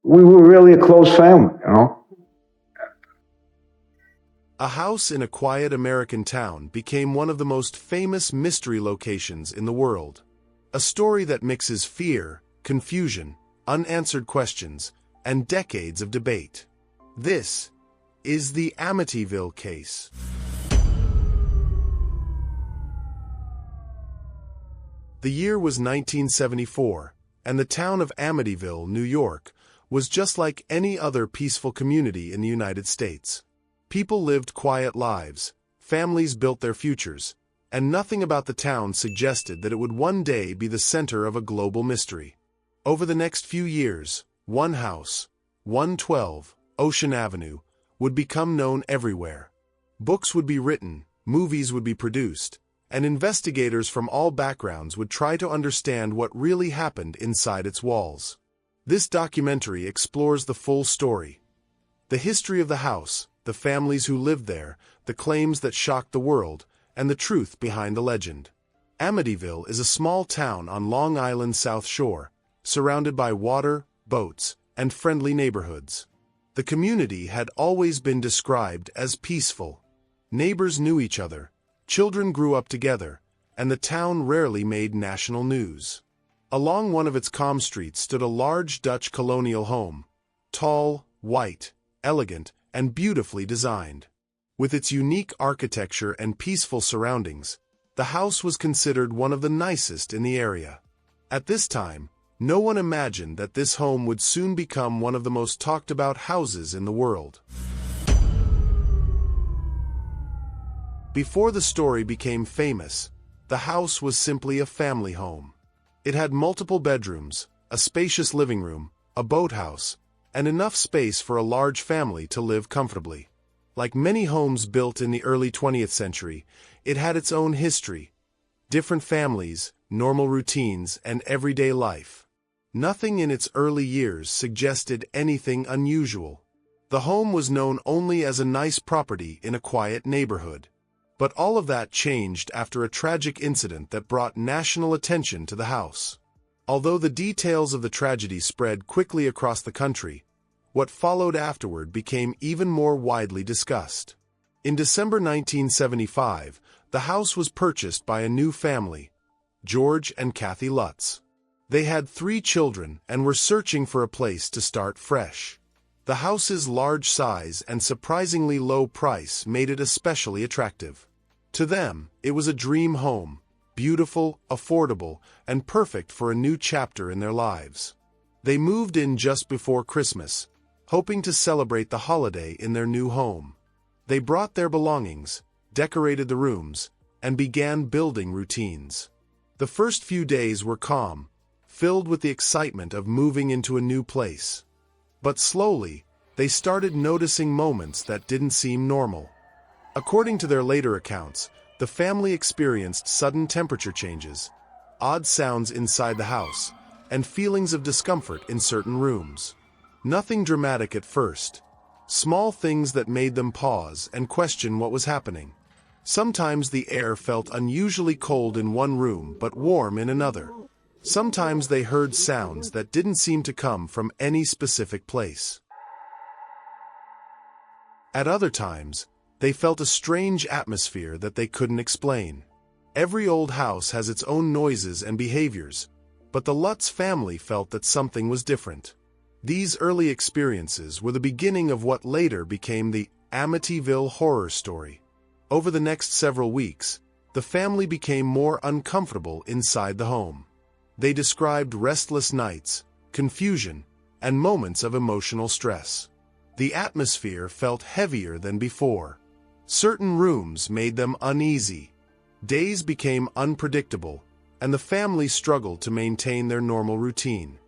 we were really a close family, you know. A house in a quiet American town became one of the most famous mystery locations in the world. A story that mixes fear, confusion, unanswered questions, and decades of debate. This is the Amityville case. The year was 1974, and the town of Amityville, New York, was just like any other peaceful community in the United States. People lived quiet lives, families built their futures, and nothing about the town suggested that it would one day be the center of a global mystery. Over the next few years, one house, 112 Ocean Avenue, would become known everywhere. Books would be written, movies would be produced, and investigators from all backgrounds would try to understand what really happened inside its walls. This documentary explores the full story. The history of the house, the families who lived there, the claims that shocked the world, and the truth behind the legend. Amityville is a small town on Long Island's South Shore, surrounded by water, boats, and friendly neighborhoods. The community had always been described as peaceful. Neighbors knew each other, children grew up together, and the town rarely made national news. Along one of its calm streets stood a large Dutch colonial home, tall, white, elegant, and beautifully designed. With its unique architecture and peaceful surroundings, the house was considered one of the nicest in the area. At this time, no one imagined that this home would soon become one of the most talked about houses in the world. Before the story became famous, the house was simply a family home. It had multiple bedrooms, a spacious living room, a boathouse, and enough space for a large family to live comfortably. Like many homes built in the early 20th century, it had its own history, different families, normal routines, and everyday life. Nothing in its early years suggested anything unusual. The home was known only as a nice property in a quiet neighborhood. But all of that changed after a tragic incident that brought national attention to the house. Although the details of the tragedy spread quickly across the country, what followed afterward became even more widely discussed. In December 1975, the house was purchased by a new family, George and Kathy Lutz. They had 3 children and were searching for a place to start fresh. The house's large size and surprisingly low price made it especially attractive. To them, it was a dream home, beautiful, affordable, and perfect for a new chapter in their lives. They moved in just before Christmas, hoping to celebrate the holiday in their new home. They brought their belongings, decorated the rooms, and began building routines. The first few days were calm, filled with the excitement of moving into a new place. But slowly, they started noticing moments that didn't seem normal. According to their later accounts, the family experienced sudden temperature changes, odd sounds inside the house, and feelings of discomfort in certain rooms. Nothing dramatic at first. Small things that made them pause and question what was happening. Sometimes the air felt unusually cold in one room but warm in another. Sometimes they heard sounds that didn't seem to come from any specific place. At other times, they felt a strange atmosphere that they couldn't explain. Every old house has its own noises and behaviors, but the Lutz family felt that something was different. These early experiences were the beginning of what later became the Amityville Horror story. Over the next several weeks, the family became more uncomfortable inside the home. They described restless nights, confusion, and moments of emotional stress. The atmosphere felt heavier than before. Certain rooms made them uneasy. Days became unpredictable, and the family struggled to maintain their normal routine.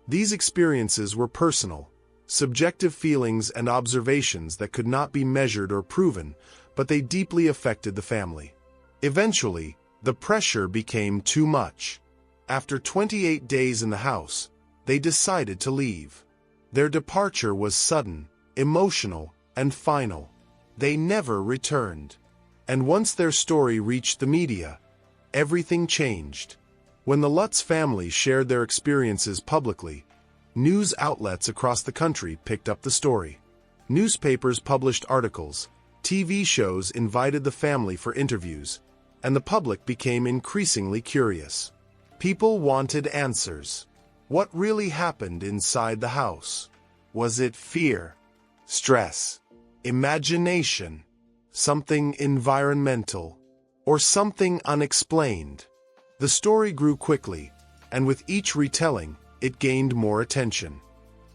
These experiences were personal, subjective feelings and observations that could not be measured or proven, but they deeply affected the family. Eventually, the pressure became too much. After 28 days in the house, they decided to leave. Their departure was sudden, emotional, and final. They never returned. And once their story reached the media, everything changed. When the Lutz family shared their experiences publicly, News outlets across the country picked up the story. Newspapers published articles, TV shows invited the family for interviews, and the public became increasingly curious. People wanted answers. What really happened inside the house? Was it fear, stress, imagination, something environmental, or something unexplained? The story grew quickly, and with each retelling, it gained more attention.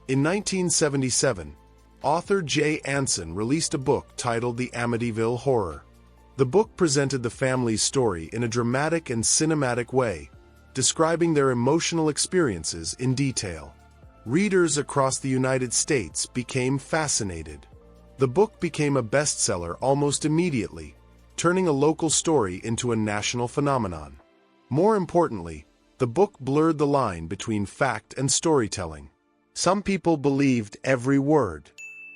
In 1977, author Jay Anson released a book titled The Amityville Horror. The book presented the family's story in a dramatic and cinematic way, describing their emotional experiences in detail. Readers across the United States became fascinated. The book became a bestseller almost immediately, turning a local story into a national phenomenon. More importantly, the book blurred the line between fact and storytelling. Some people believed every word.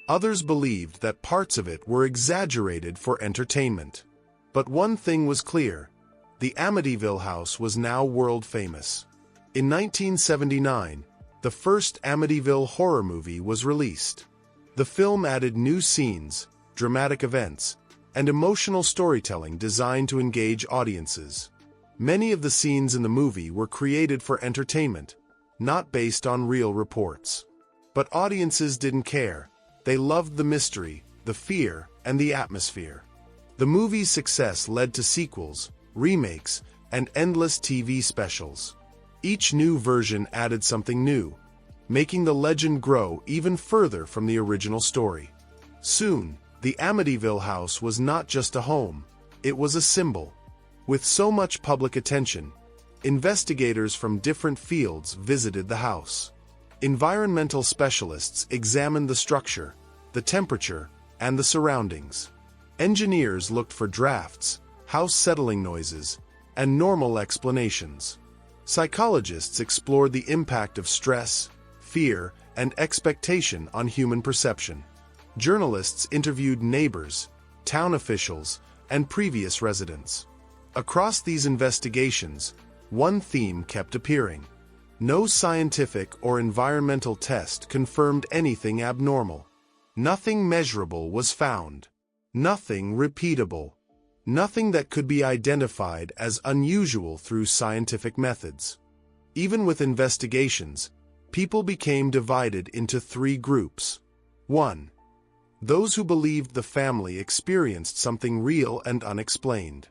Others believed that parts of it were exaggerated for entertainment. But one thing was clear: the Amityville House was now world famous. In 1979, the first Amityville horror movie was released. The film added new scenes, dramatic events, and emotional storytelling designed to engage audiences. Many of the scenes in the movie were created for entertainment, not based on real reports. But audiences didn't care. They loved the mystery, the fear, and the atmosphere. The movie's success led to sequels, remakes, and endless TV specials. Each new version added something new, making the legend grow even further from the original story. Soon, the Amityville House was not just a home, it was a symbol. With so much public attention, investigators from different fields visited the house. Environmental specialists examined the structure, the temperature, and the surroundings. Engineers looked for drafts, house settling noises, and normal explanations. Psychologists explored the impact of stress, fear, and expectation on human perception. Journalists interviewed neighbors, town officials, and previous residents. Across these investigations, one theme kept appearing. No scientific or environmental test confirmed anything abnormal. Nothing measurable was found. Nothing repeatable. Nothing that could be identified as unusual through scientific methods. Even with investigations, people became divided into three groups. 1. Those who believed the family experienced something real and unexplained.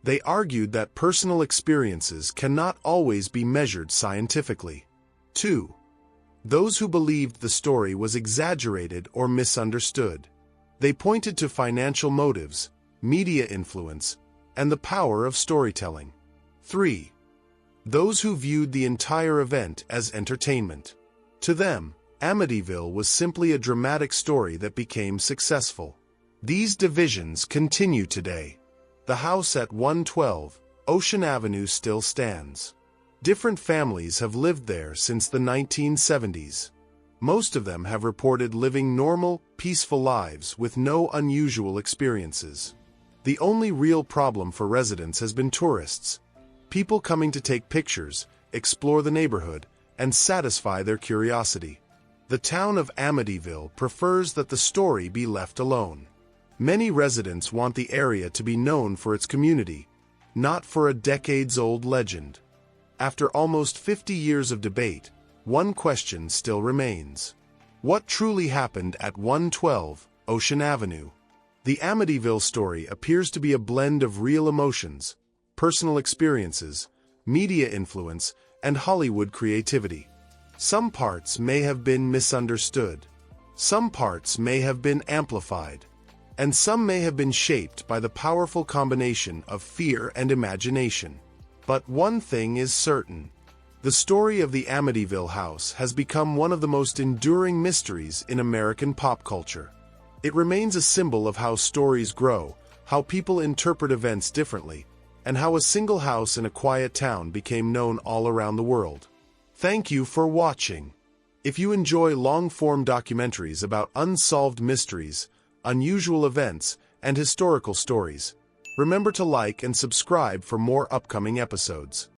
They argued that personal experiences cannot always be measured scientifically. 2. Those who believed the story was exaggerated or misunderstood. They pointed to financial motives, media influence, and the power of storytelling. 3. Those who viewed the entire event as entertainment. To them, Amityville was simply a dramatic story that became successful. These divisions continue today. The house at 112 Ocean Avenue still stands. Different families have lived there since the 1970s. Most of them have reported living normal, peaceful lives with no unusual experiences. The only real problem for residents has been tourists, people coming to take pictures, explore the neighborhood, and satisfy their curiosity. The town of Amityville prefers that the story be left alone. Many residents want the area to be known for its community, not for a decades-old legend. After almost 50 years of debate, one question still remains. What truly happened at 112 Ocean Avenue? The Amityville story appears to be a blend of real emotions, personal experiences, media influence, and Hollywood creativity. Some parts may have been misunderstood. Some parts may have been amplified. And some may have been shaped by the powerful combination of fear and imagination. But one thing is certain. The story of the Amityville House has become one of the most enduring mysteries in American pop culture. It remains a symbol of how stories grow, how people interpret events differently, and how a single house in a quiet town became known all around the world. Thank you for watching. If you enjoy long-form documentaries about unsolved mysteries, unusual events, and historical stories, remember to like and subscribe for more upcoming episodes.